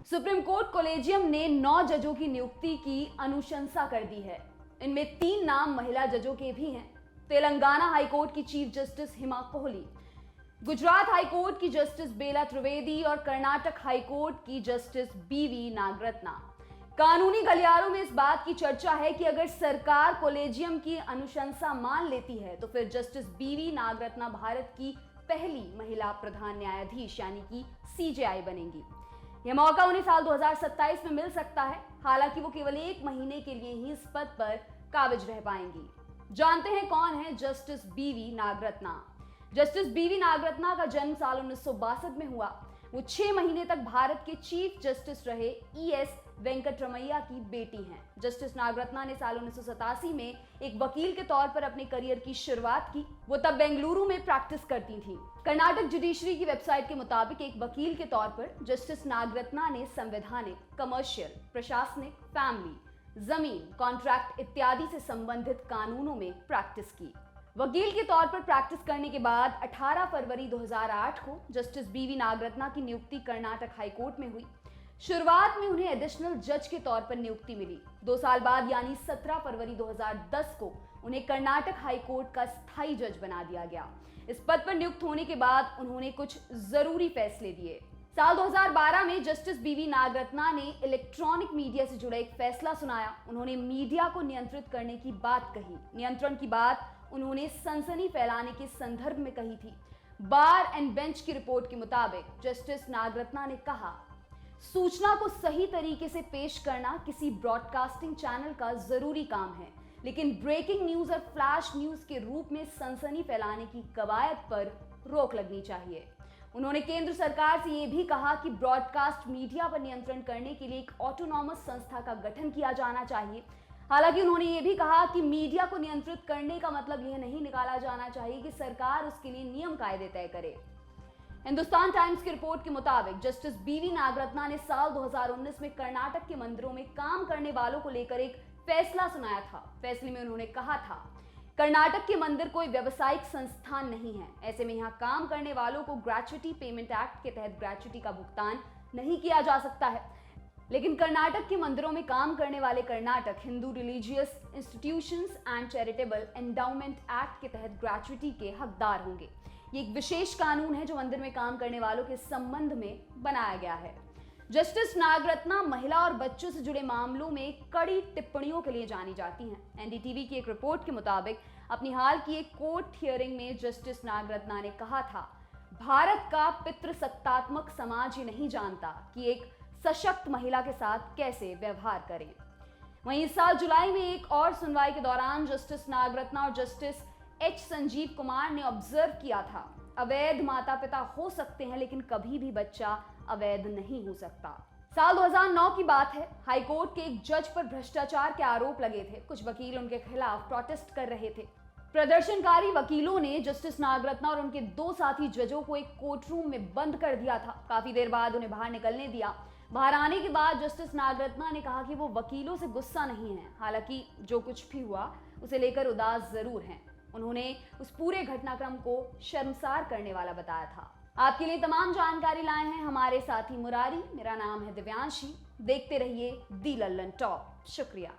Supreme court collegium ने 9 जजों की नियुक्ति की अनुशंसा कर दी है। इनमें 3 नाम महिला जजों के भी हैं। तेलंगाना हाईकोर्ट की चीफ जस्टिस हिमा कोहली, गुजरात हाईकोर्ट की जस्टिस बेला त्रिवेदी और कर्नाटक हाईकोर्ट की जस्टिस बीवी नागरत्ना। कानूनी गलियारों में इस बात की चर्चा है कि अगर सरकार कॉलेजियम की अनुशंसा मान लेती है तो फिर जस्टिस बीवी नागरत्ना भारत की पहली महिला प्रधान न्यायाधीश यानी कि सीजेआई बनेंगी। यह मौका उन्हें साल 2027 में मिल सकता है। हालांकि वो केवल 1 महीने के लिए ही इस पद पर काबिज रह पाएंगी। जानते हैं कौन है जस्टिस बीवी नागरत्ना। जस्टिस बीवी नागरत्ना का जन्म साल 1962 में हुआ। वो 6 महीने तक भारत के चीफ जस्टिस रहे ES वेंकटरमैया की बेटी हैं। जस्टिस नागरत्ना ने साल 1987 में एक वकील के तौर पर अपने करियर की शुरुआत की। वो तब बेंगलुरु में प्रैक्टिस करती थीं। कर्नाटक जुडिशरी की वेबसाइट के मुताबिक एक वकील के तौर पर जस्टिस नागरत्ना ने संवैधानिक, कमर्शियल, प्रशासनिक, फैमिली, जमीन, कॉन्ट्रैक्ट इत्यादि से संबंधित कानूनों में प्रैक्टिस की। वकील के तौर पर प्रैक्टिस करने के बाद 18 फरवरी 2008 को जस्टिस बीवी नागरत्ना की नियुक्ति कर्नाटक हाईकोर्ट में हुई। शुरुआत में उन्हें एडिशनल जज के तौर पर नियुक्ति मिली। 2 साल बाद यानी 17 फरवरी 2010 को उन्हें कर्नाटक हाईकोर्ट का स्थायी जज बना दिया गया। इस पद पर नियुक्त होने के बाद उन्होंने कुछ जरूरी फैसले दिए। साल 2012 में जस्टिस बीवी नागरत्ना ने इलेक्ट्रॉनिक मीडिया से जुड़ा एक फैसला सुनाया। उन्होंने मीडिया को नियंत्रित करने की बात कही। नियंत्रण की बात उन्होंने सनसनी फैलाने के संदर्भ में कही थी। बार एंड बेंच की रिपोर्ट के मुताबिक जस्टिस नागरत्ना ने कहा, सूचना को सही तरीके से पेश करना किसी ब्रॉडकास्टिंग चैनल का जरूरी काम है, लेकिन ब्रेकिंग न्यूज और फ्लैश न्यूज के रूप में सनसनी फैलाने की कवायद पर रोक लगनी चाहिए। उन्होंने केंद्र सरकार से यह भी कहा कि ब्रॉडकास्ट मीडिया पर नियंत्रण करने के लिए एक ऑटोनॉमस संस्था का गठन किया जाना चाहिए। हालांकि उन्होंने ये भी कहा कि मीडिया को नियंत्रित करने का मतलब यह नहीं निकाला जाना चाहिए कि सरकार उसके लिए नियम कायदे तय करे। हिंदुस्तान टाइम्स की रिपोर्ट के मुताबिक जस्टिस बीवी नागरत्ना ने साल 2019 में कर्नाटक के मंदिरों में काम करने वालों को लेकर एक फैसला सुनाया था। फैसले में उन्होंने कहा था, कर्नाटक के मंदिर कोई व्यवसायिक संस्थान नहीं है। ऐसे में यहाँ काम करने वालों को ग्रेच्युटी पेमेंट एक्ट के तहत ग्रेच्युटी का भुगतान नहीं किया जा सकता है। लेकिन कर्नाटक के मंदिरों में काम करने वाले Karnataka Hindu religious institutions and charitable endowment act के तहत ग्रेच्युटी के हकदार होंगे। ये एक विशेष कानून है जो मंदिर में काम करने वालों के संबंध में बनाया गया है। जस्टिस नागरत्ना महिला और बच्चों से जुड़े मामलों में कड़ी टिप्पणियों के लिए जानी जाती हैं। एनडीटीवी की एक रिपोर्ट के मुताबिक अपनी हाल की एक कोर्ट हियरिंग में जस्टिस नागरत्ना ने कहा था, भारत का पितृसत्तात्मक समाज ये नहीं जानता कि एक सशक्त महिला के साथ कैसे व्यवहार करें। वहीं इस साल जुलाई में एक और सुनवाई के दौरान जस्टिस नागरत्ना और जस्टिस H संजीव कुमार ने ऑब्जर्व किया था, अवैध माता पिता हो सकते हैं लेकिन कभी भी बच्चा अवैध नहीं हो सकता। साल 2009 की बात है। हाईकोर्ट के एक जज पर भ्रष्टाचार के आरोप लगे थे। कुछ वकील उनके खिलाफ प्रोटेस्ट कर रहे थे। प्रदर्शनकारी वकीलों ने जस्टिस नागरत्ना और उनके 2 साथी जजों को एक कोर्ट रूम में बंद कर दिया था। काफी देर बाद उन्हें बाहर निकलने दिया। बाहर आने के बाद जस्टिस नागरत्ना ने कहा कि वो वकीलों से गुस्सा नहीं है, हालांकि जो कुछ भी हुआ उसे लेकर उदास जरूर हैं। उन्होंने उस पूरे घटनाक्रम को शर्मसार करने वाला बताया था। आपके लिए तमाम जानकारी लाए हैं हमारे साथी मुरारी। मेरा नाम है दिव्यांशी। देखते रहिए दी लल्लन टॉप। शुक्रिया।